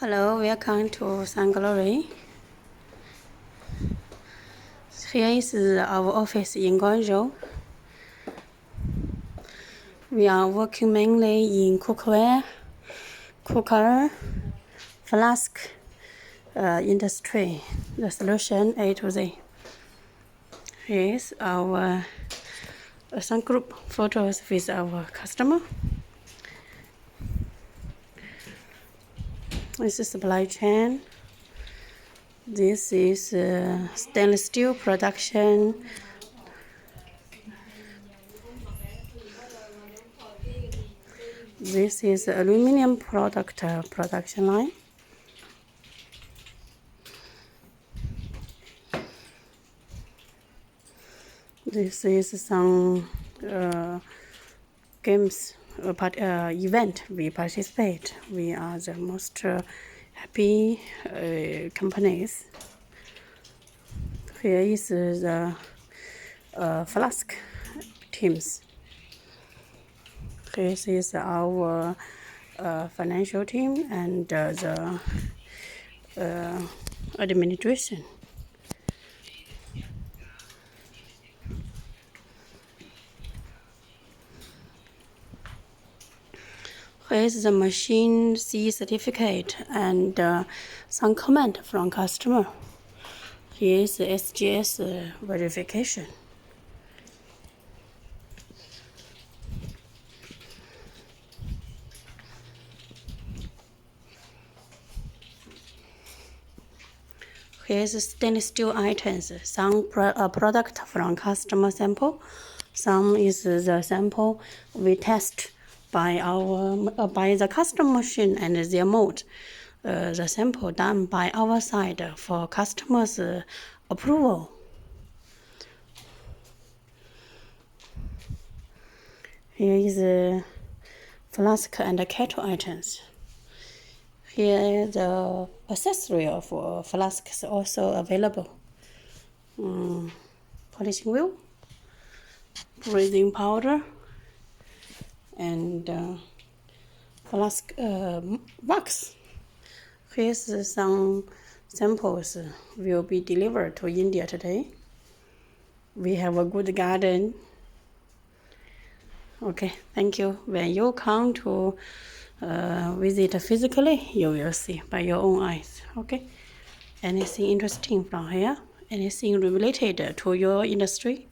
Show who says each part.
Speaker 1: Hello, welcome to Sun Glory. Here is our office in Guangzhou. We are working mainly in cookware, cooker, flask industry. The solution A to Z. Here is our Sun Group photos with our customer. This is supply chain. This is stainless steel production. This is aluminum product production line. This is some games event we participate. We are the most happy companies. Here is the flask teams. This is our financial team and the administration. Here is the machine C certificate and some comment from customer. Here is the SGS verification. Here is stainless steel items. Some product from customer sample. Some is the sample we test by the custom machine and their mold. The sample done by our side for customers' approval. Here is the flask and kettle items. Here the accessory of flask is also available. Polishing wheel, breathing powder, and flask box. Here's some samples will be delivered to India today. We have a good garden. Okay, thank you. When you come to visit physically, you will see by your own eyes. Okay, anything interesting from here? Anything related to your industry?